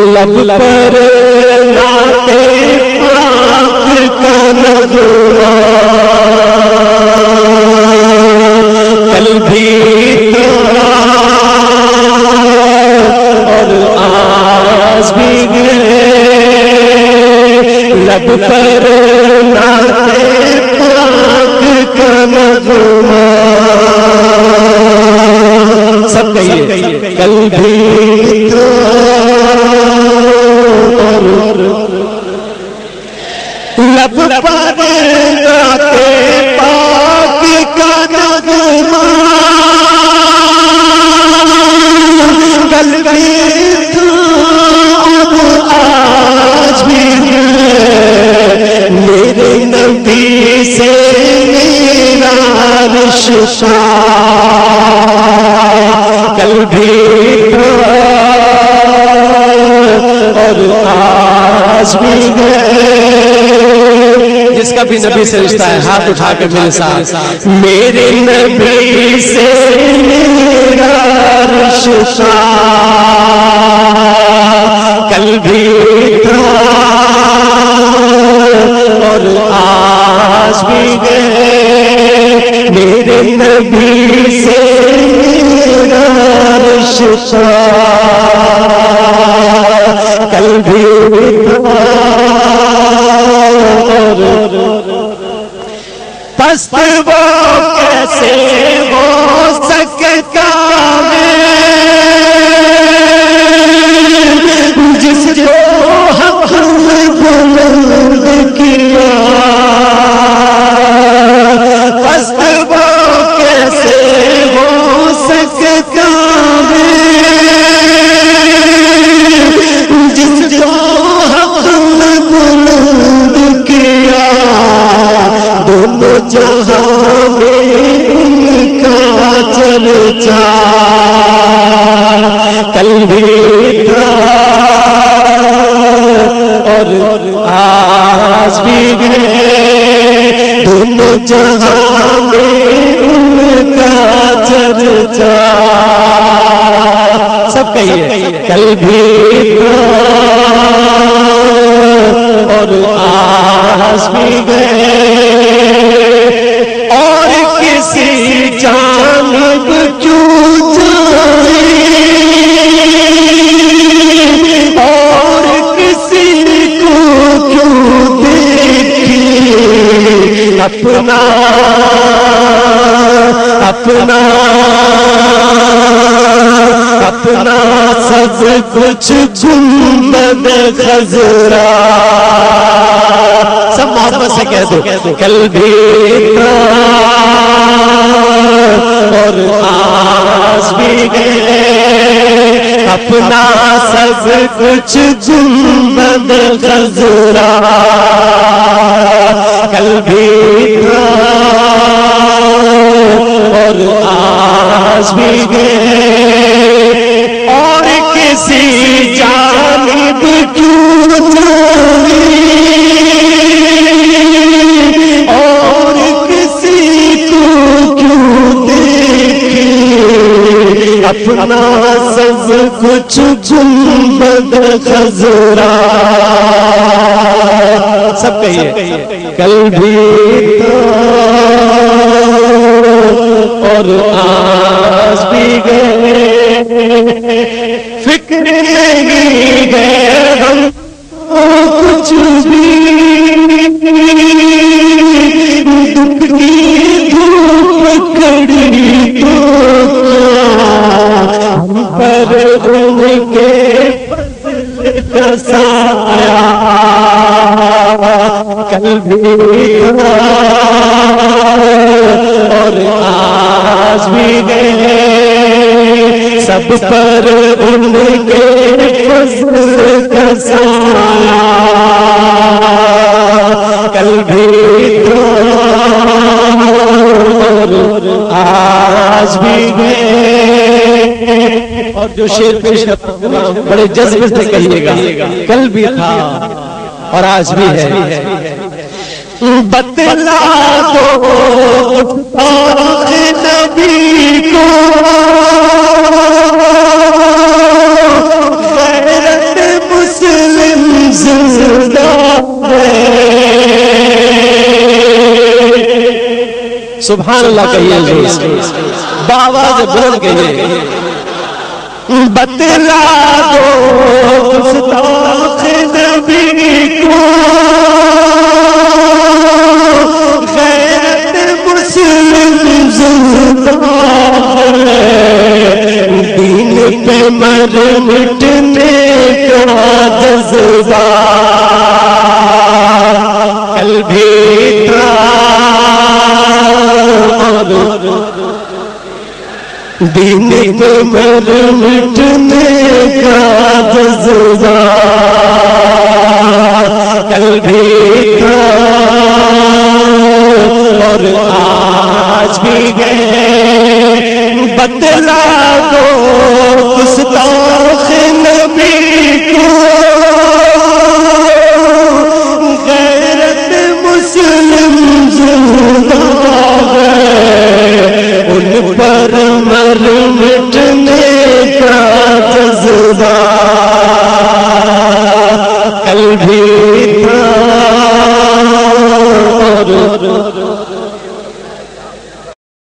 लब पर नाते पाक का नगमा कल भी और आज भी लब पर नाते पाक का नगमा सब कहिए कल भी लब पर नाते पाक का नगमा कल भी अब आज भी मेरे नबी से मेरा रिश्ता कल भी और आज भी जिसका भी नबी से रिश्ता है हाथ उठा के मेरे साथ मेरे नबी से मेरा रिश्ता कल भी और आज भी मेरे नबी से मेरा रिश्ता कल भी पस्त वो कैसे हो सकता है जिसको हक बुलंद किया पस्त वो कैसे हो सकता है जिसको हक बुलंद किया दोनों जहां में इनका चर्चा कल भी था और आज भी दोनों जहां में इनका चर्चा सब कहिए कल भी था और आज भी गए और किसी जानिब क्यों जाए और किसी को क्यों देखे अपना अपना अपना सब कुछ गुंबद खजरा सब मोहब्बत से कह दो कल भी था और आज भी गए अपना सब कुछ गुंबद खजरा कल भी था और आज भी गए और किसी जानिब क्यों जाए और किसी को क्यों देखे अपना सब कुछ गुंबद खजरा सब कहिए कल भी था और आज भी गए फिक्र नहीं गए हम कुछ भी दुख की धूप कड़ी तो हम पर उनके फज़्ल का साया कल भी था और आज भी गए सब पर उनके फज़्ल का साया कल भी था और आज भी गए और जो शेर पेश करना बड़े जज्बे से कहिएगा कल भी था और आज भी है बतला दो नबी को गैरत सुभान अल्लाह कहिए जोर से, बावाज़ बुलंद कहिए। बतला दो गुस्ताख नबी को गैरत मुस्लिम जिंदा है, दीन पे मर मिटने का जज्बा कल भी दीन पे मर मिटने का जज्बा कल भी था और आज भी है। बतला दो गुस्ताख नबी को गैरत मुस्लिम जिंदा है, उन पर मर मिटने का जज्बा कल भी था